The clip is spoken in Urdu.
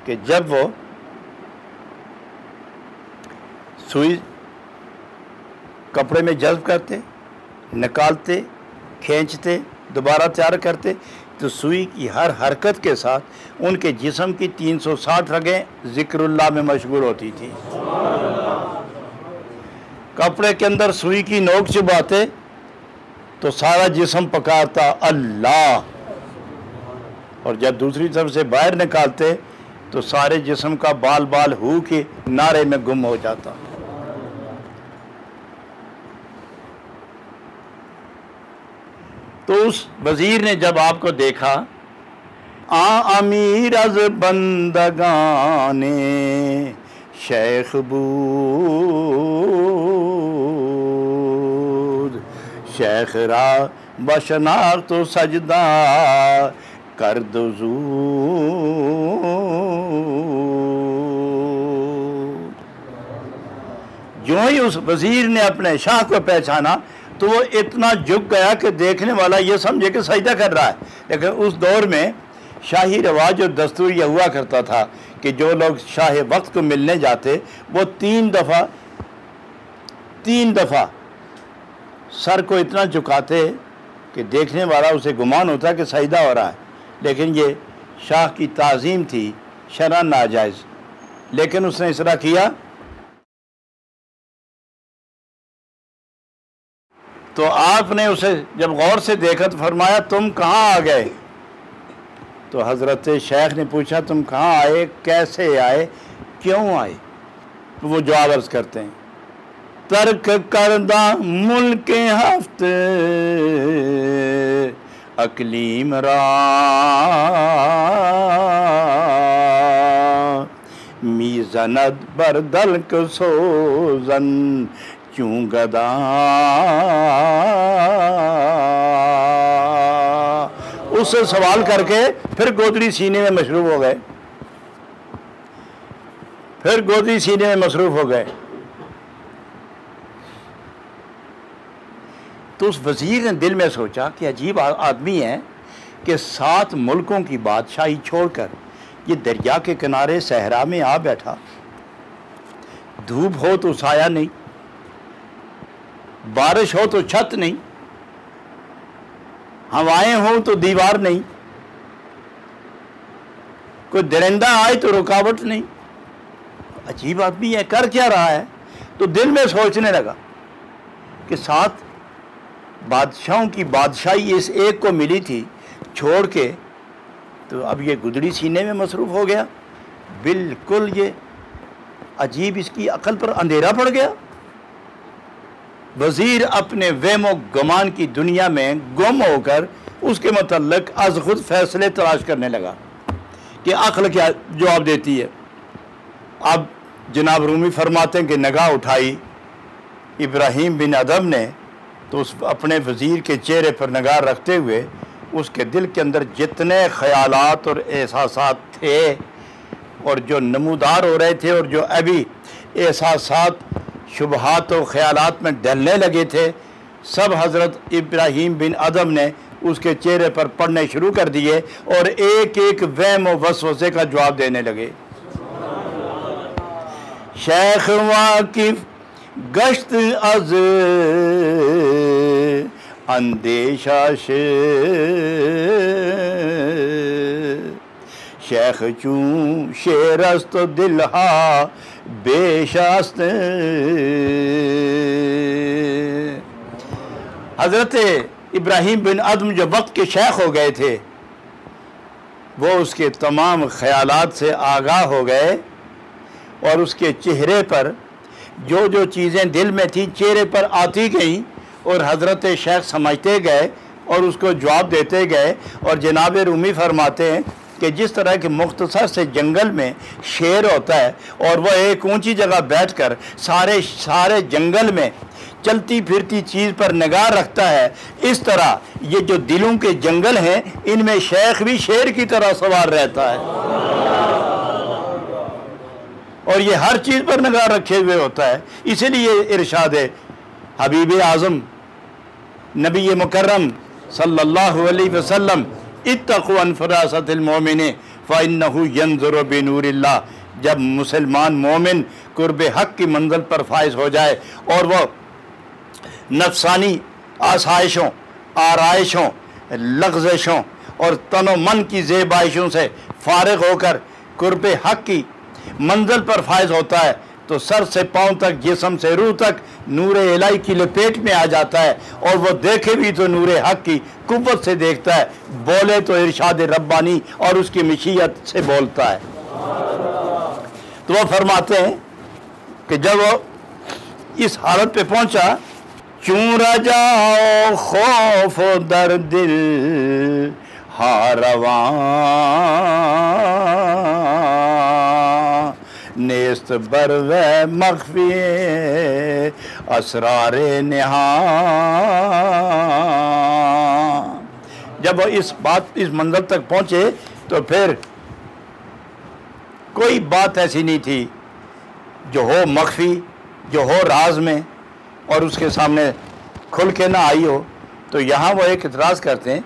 کہ جب وہ سوئی کپڑے میں جذب کرتے، نکالتے، کھینچتے، دوبارہ تیار کرتے، تو سوئی کی ہر حرکت کے ساتھ ان کے جسم کی 360 رگیں ذکر اللہ میں مشغول ہوتی تھی۔ کپڑے کے اندر سوئی کی نوک چبھاتے تو سارا جسم پکارتا اللہ، اور جب دوسری طرف سے باہر نکالتے تو سارے جسم کا بال بال ہو کے نعرے میں گم ہو جاتا۔ تو اس وزیر نے جب آپ کو دیکھا، امیر از بندگان شیخ بود، شیخ را بشناخت و سجدہ کرد زود۔ جو ہی اس وزیر نے اپنے شاہ کو پہچانا تو وہ اتنا جھک گیا کہ دیکھنے والا یہ سمجھے کہ سجدہ کر رہا ہے۔ لیکن اس دور میں شاہی رواج اور دستور یہ ہوا کرتا تھا کہ جو لوگ شاہ وقت کو ملنے جاتے وہ تین دفعہ سر کو اتنا جھکاتے کہ دیکھنے والا اسے گمان ہوتا کہ سجدہ ہو رہا ہے، لیکن یہ شاہ کی تعظیم تھی، شرعاً ناجائز، لیکن اس نے اس طرح کیا۔ تو آپ نے اسے جب غور سے دیکھا تو فرمایا تم کہاں آ گئے؟ تو حضرت شیخ نے پوچھا تم کہاں آئے، کیسے آئے، کیوں آئے؟ تو وہ جواب عرض کرتے ہیں، ترک کردہ ملک ہفت اقلیم را میزند بردلک سوزن چوں گدا۔ اس سے سوال کر کے پھر گودڑی سینے میں مصروف ہو گئے، تو اس وزیر نے دل میں سوچا کہ عجیب آدمی ہے کہ 7 ملکوں کی بادشاہی چھوڑ کر یہ دریا کے کنارے صحرا میں آ بیٹھا، دھوپ ہو تو سایہ نہیں، بارش ہو تو چھت نہیں، ہوائیں ہوں تو دیوار نہیں، کوئی درندہ آئے تو رکاوٹ نہیں۔ عجیب آدمی ہے، کر کیا رہا ہے؟ تو دل میں سوچنے لگا کہ 7 بادشاہوں کی بادشاہی اس ایک کو ملی تھی چھوڑ کے، تو اب یہ گدڑی سینے میں مصروف ہو گیا۔ بالکل یہ عجیب، اس کی عقل پر اندھیرا پڑ گیا۔ وزیر اپنے وہم و گمان کی دنیا میں گم ہو کر اس کے متعلق از خود فیصلے تلاش کرنے لگا کہ عقل کیا جواب دیتی ہے۔ اب جناب رومی فرماتے ہیں کہ نگاہ اٹھائی ابراہیم بن ادم نے، تو اس اپنے وزیر کے چہرے پر نگاہ رکھتے ہوئے اس کے دل کے اندر جتنے خیالات اور احساسات تھے اور جو نمودار ہو رہے تھے اور جو ابھی احساسات شبہات و خیالات میں ڈلنے لگے تھے، سب حضرت ابراہیم بن ادم نے اس کے چہرے پر پڑھنے شروع کر دیے اور ایک ایک وہم و وسوسے کا جواب دینے لگے۔ شیخ واقف گشت از اندیشہ شیخ چون شیر است و دلہا بیش است۔ حضرت ابراہیم بن ادم جو وقت کے شیخ ہو گئے تھے وہ اس کے تمام خیالات سے آگاہ ہو گئے اور اس کے چہرے پر جو جو چیزیں دل میں تھیں چہرے پر آتی گئیں اور حضرت شیخ سمجھتے گئے اور اس کو جواب دیتے گئے۔ اور جناب رومی فرماتے ہیں کہ جس طرح کے مختصر سے جنگل میں شیر ہوتا ہے اور وہ ایک اونچی جگہ بیٹھ کر سارے جنگل میں چلتی پھرتی چیز پر نگاہ رکھتا ہے، اس طرح یہ جو دلوں کے جنگل ہیں ان میں شیخ بھی شیر کی طرح سوار رہتا ہے اور یہ ہر چیز پر نگاہ رکھے ہوئے ہوتا ہے۔ اسی لیے ارشاد ہے حبیب اعظم نبی مکرم صلی اللہ علیہ وسلم اتقوا ان فراست المومن فَإِنَّهُ يَنْظُرُ بِنُورِ اللَّهِ، جب مسلمان مومن قرب حق کی منزل پر فائز ہو جائے اور وہ نفسانی آسائشوں، آرائشوں، لغزشوں اور تن و من کی زیبائشوں سے فارغ ہو کر قرب حق کی منزل پر فائز ہوتا ہے تو سر سے پاؤں تک، جسم سے روح تک نور الہی کی لپیٹ میں آ جاتا ہے، اور وہ دیکھے بھی تو نور حق کی قوت سے دیکھتا ہے، بولے تو ارشاد ربانی اور اس کی مشیت سے بولتا ہے۔ تو وہ فرماتے ہیں کہ جب وہ اس حالت پہ پہنچا، چوں رجا و خوف در دل ہارواں نیست بر و مخفی اسرار نہاں۔ جب وہ اس منزل تک پہنچے تو پھر کوئی بات ایسی نہیں تھی جو ہو مخفی، جو ہو راز میں اور اس کے سامنے کھل کے نہ آئی ہو۔ تو یہاں وہ ایک اعتراض کرتے ہیں